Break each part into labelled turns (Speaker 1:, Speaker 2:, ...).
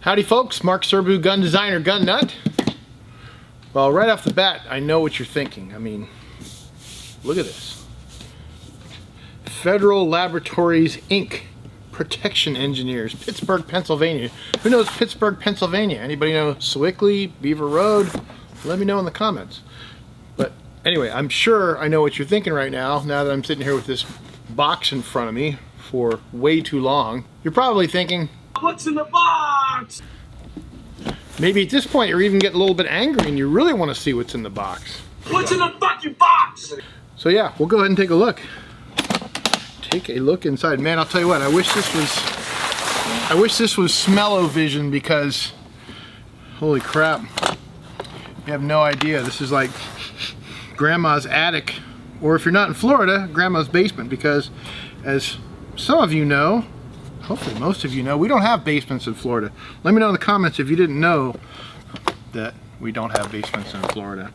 Speaker 1: Howdy folks, Mark Serbu, gun designer, gun nut. Well, right off the bat, I know what you're thinking. I mean, look at this. Federal Laboratories, Inc. Protection Engineers, Pittsburgh, Pennsylvania. Who knows Pittsburgh, Pennsylvania? Anybody know Sewickley, Beaver Road? Let me know in the comments. But anyway, I'm sure I know what you're thinking right now that I'm sitting here with this box in front of me for way too long. You're probably thinking, what's in the box? Maybe at this point you're even getting a little bit angry and you really want to see what's in the box. What's in the fucking box? So yeah, we'll go ahead and take a look. Take a look inside. Man, I'll tell you what, I wish this was smell-o-vision, because holy crap. You have no idea. This is like grandma's attic, or if you're not in Florida, grandma's basement, because as some of you know, hopefully most of you know, we don't have basements in Florida. Let me know in the comments if you didn't know that we don't have basements in Florida.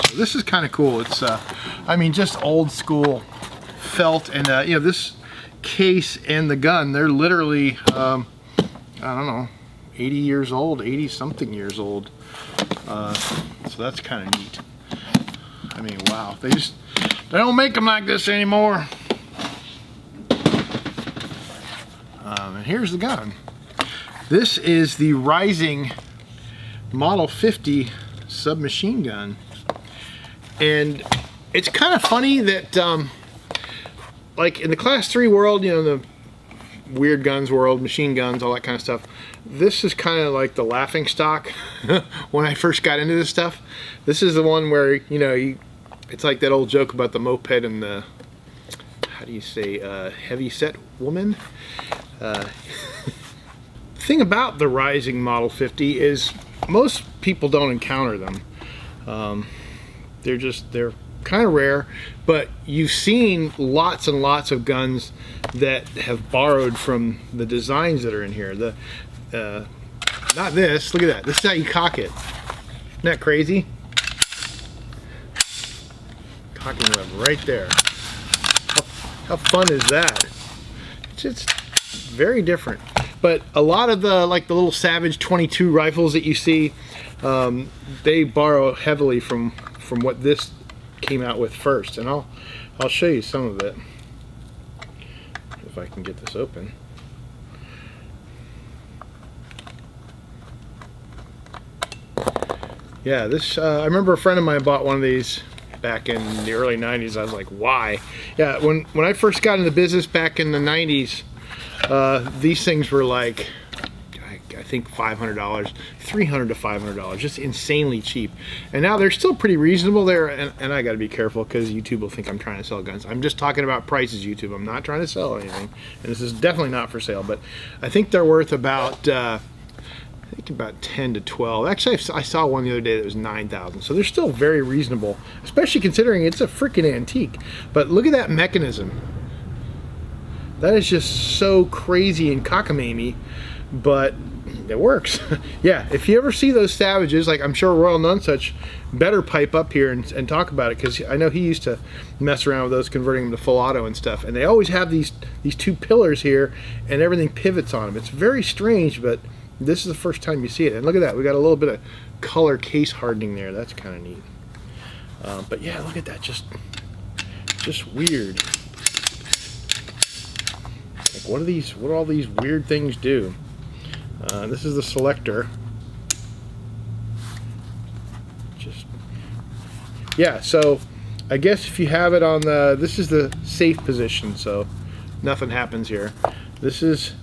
Speaker 1: So this is kind of cool. It's, I mean, just old school felt, and you know, this case and the gun, they're literally, I don't know, 80 years old, 80 something years old. So that's kind of neat. I mean, wow, they don't make them like this anymore. And here's the gun. This is the Reising Model 50 submachine gun. And it's kind of funny that, like in the Class 3 world, you know, the weird guns world, machine guns, all that kind of stuff, this is kind of like the laughing stock when I first got into this stuff. This is the one where, you know, it's like that old joke about the moped and the, how do you say, heavy set woman? Thing about the Reising Model 50 is most people don't encounter them. They're kind of rare, but you've seen lots and lots of guns that have borrowed from the designs that are in here. Not this, look at that. This is how you cock it. Isn't that crazy? Cocking web right there. How fun is that? It's just very different. But a lot of the, like the little Savage 22 rifles that you see, they borrow heavily from what this came out with first, and I'll show you some of it if I can get this open. Yeah, this I remember a friend of mine bought one of these back in the early 90s. I was like, why? Yeah, when I first got into business back in the 90s, these things were like, I think $500, $300 to $500, just insanely cheap. And now they're still pretty reasonable there, and I gotta be careful because YouTube will think I'm trying to sell guns. I'm just talking about prices, YouTube. I'm not trying to sell anything, and this is definitely not for sale, but I think they're worth about, I think about 10 to 12. Actually, I saw one the other day that was 9,000, so they're still very reasonable, especially considering it's a freaking antique. But look at that mechanism. That is just so crazy and cockamamie, but it works. Yeah, if you ever see those Savages, like I'm sure Royal Nunsuch better pipe up here and talk about it, because I know he used to mess around with those, converting them to full auto and stuff, and they always have these two pillars here and everything pivots on them. It's very strange, but this is the first time you see it. And look at that, we got a little bit of color case hardening there. That's kind of neat. But yeah, look at that, just weird. Like, what do all these weird things do? This is the selector. Yeah, so I guess if you have it on this is the safe position, so nothing happens here. This is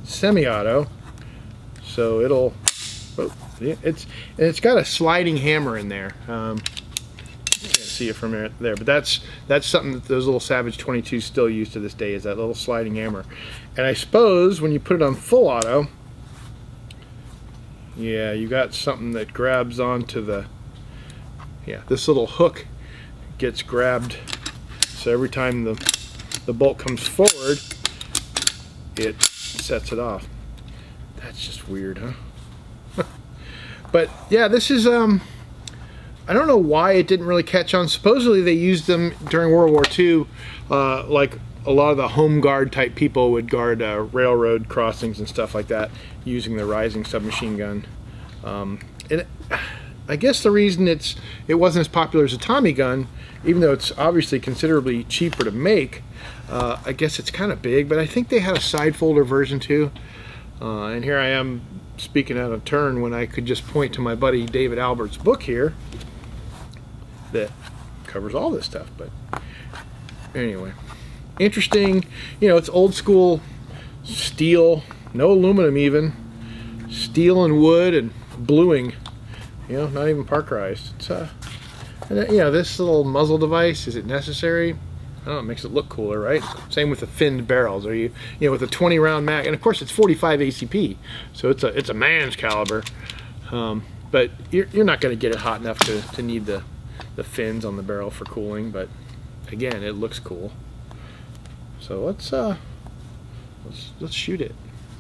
Speaker 1: semi-auto, so it'll, it's got a sliding hammer in there. You can't see it from there, but that's something that those little Savage 22s still use to this day, is that little sliding hammer. And I suppose when you put it on full auto, yeah, you got something that grabs onto the, yeah, this little hook gets grabbed, so every time the bolt comes forward, it sets it off. That's just weird, huh? But yeah, this is I don't know why it didn't really catch on. Supposedly they used them during World War II, like a lot of the home guard type people would guard railroad crossings and stuff like that using the Reising submachine gun. And I guess the reason it wasn't as popular as a Tommy gun, even though it's obviously considerably cheaper to make, I guess it's kind of big, but I think they had a side folder version too. And here I am speaking out of turn when I could just point to my buddy David Albert's book here that covers all this stuff. But anyway, interesting. You know, it's old school steel, no aluminum even, steel and wood and bluing. You know, not even parkerized. It's and, you know, this little muzzle device, is it necessary? I don't know, it makes it look cooler, right? Same with the finned barrels. Are you know, with a 20 round mag, and of course it's 45 ACP, so it's a man's caliber. But you're not going to get it hot enough to need the fins on the barrel for cooling. But again, it looks cool. So let's shoot it.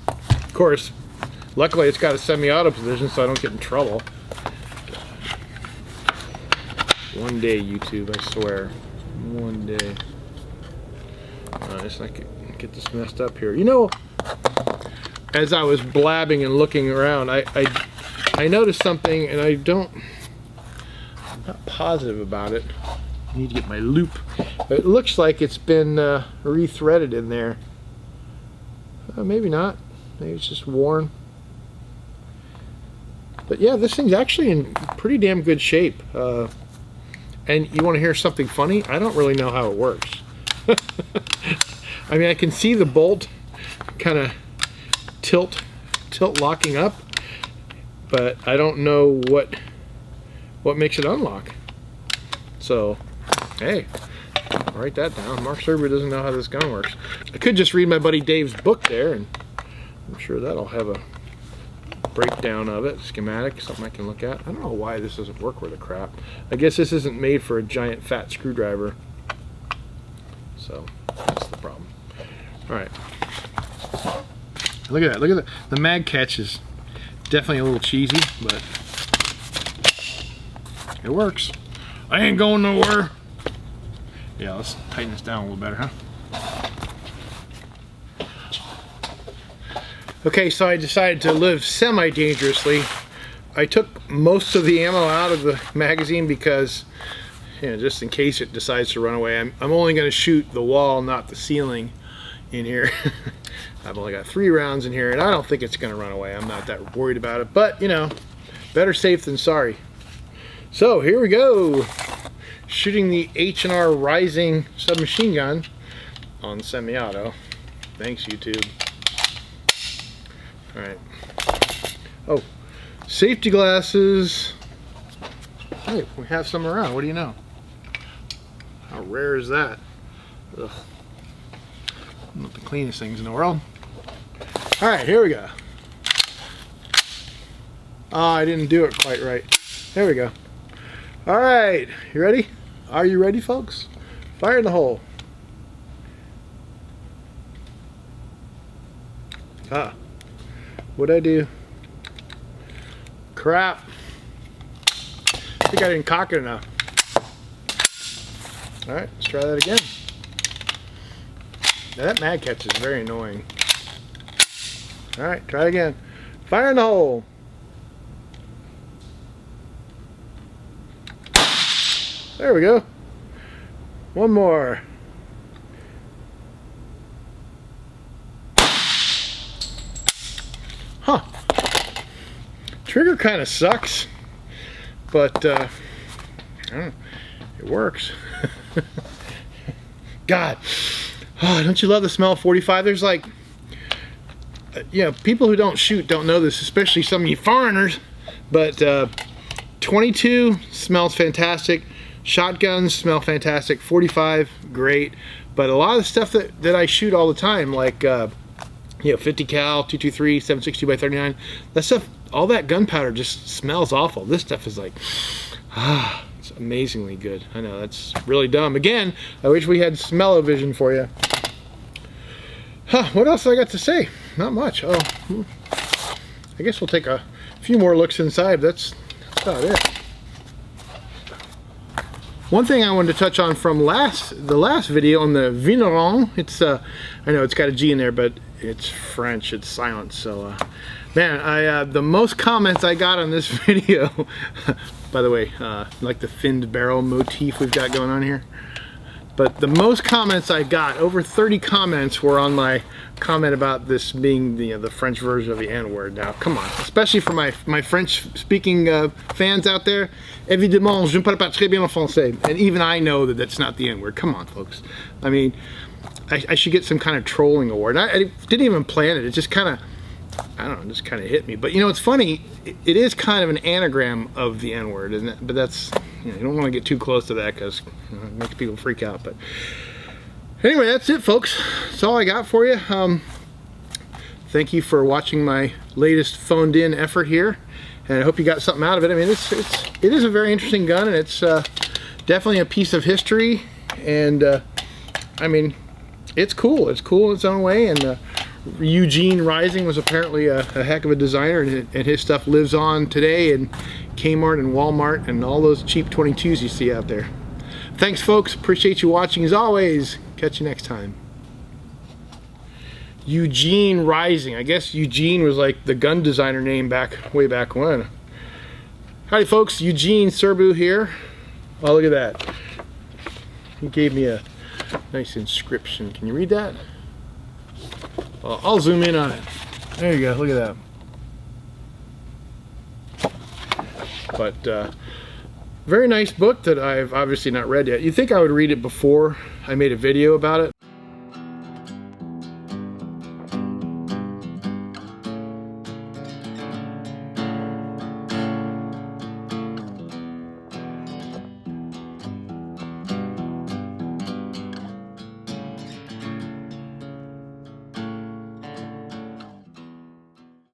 Speaker 1: Of course, luckily it's got a semi-auto position, so I don't get in trouble. One day, YouTube, I swear. One day. Just like get this messed up here. You know, as I was blabbing and looking around, I noticed something, and I'm not positive about it. I need to get my loop. But it looks like it's been rethreaded in there. Maybe not. Maybe it's just worn. But yeah, this thing's actually in pretty damn good shape. And you want to hear something funny? I don't really know how it works. I mean, I can see the bolt kind of tilt locking up, but I don't know what makes it unlock. So, hey, I'll write that down. Mark Serber doesn't know how this gun works. I could just read my buddy Dave's book there, and I'm sure that'll have a breakdown of it, schematic, something I can look at. I don't know why this doesn't work worth a crap. I guess this isn't made for a giant fat screwdriver, so that's the problem. All right, look at that. Look at that. The mag catch is definitely a little cheesy, but it works. I ain't going nowhere. Yeah, let's tighten this down a little better, huh? Okay, so I decided to live semi-dangerously. I took most of the ammo out of the magazine because, you know, just in case it decides to run away. I'm only going to shoot the wall, not the ceiling in here. I've only got 3 rounds in here, and I don't think it's going to run away. I'm not that worried about it, but, you know, better safe than sorry. So, here we go. Shooting the H&R Reising submachine gun on semi-auto. Thanks, YouTube. Alright. Oh, safety glasses. Hey, we have some around. What do you know? How rare is that? Ugh. Not the cleanest things in the world. Alright, here we go. Oh, I didn't do it quite right. There we go. Alright, you ready? Are you ready, folks? Fire in the hole. Ah. What'd I do? Crap. I think I didn't cock it enough. Alright, let's try that again. Now that mag catch is very annoying. Alright, try again. Fire in the hole. There we go. One more. Huh. Trigger kind of sucks, but I don't know, it works. God, oh, don't you love the smell of 45? There's like, you know, people who don't shoot don't know this, especially some of you foreigners, but 22 smells fantastic. Shotguns smell fantastic. 45, great. But a lot of the stuff that I shoot all the time, like you know, 50 cal, 223, 762 by 39, that stuff, all that gunpowder just smells awful. This stuff is like, it's amazingly good. I know, that's really dumb. Again, I wish we had smell-o-vision for you. Huh, what else I got to say? Not much. Oh, I guess we'll take a few more looks inside. That's about it. One thing I wanted to touch on from the last video on the vigneron, it's I know it's got a G in there, but it's French, it's silent. So man, the most comments I got on this video, by the way, like the finned barrel motif we've got going on here, but the most comments I got, over 30 comments, were on my comment about this being the French version of the N word. Now, come on, especially for my French-speaking fans out there. Évidemment, je ne parle pas très bien le français, and even I know that that's not the N word. Come on, folks. I mean, I should get some kind of trolling award. I didn't even plan it. It just kind of, I don't know, just kind of hit me. But you know, it's funny. It is kind of an anagram of the N word, isn't it? But that's, you don't want to get too close to that because it makes people freak out. But anyway, that's it, folks. That's all I got for you. Thank you for watching my latest phoned-in effort here, and I hope you got something out of it. I mean, it is a very interesting gun, and it's definitely a piece of history. And I mean, it's cool. It's cool in its own way. And Eugene Reising was apparently a heck of a designer, and his stuff lives on today in Kmart and Walmart and all those cheap 22s you see out there. Thanks, folks. Appreciate you watching as always. Catch you next time. Eugene Reising. I guess Eugene was like the gun designer name way back when. Howdy, folks. Eugene Serbu here. Oh, look at that. He gave me a nice inscription. Can you read that? Well, I'll zoom in on it. There you go. Look at that. But very nice book that I've obviously not read yet. You'd think I would read it before I made a video about it.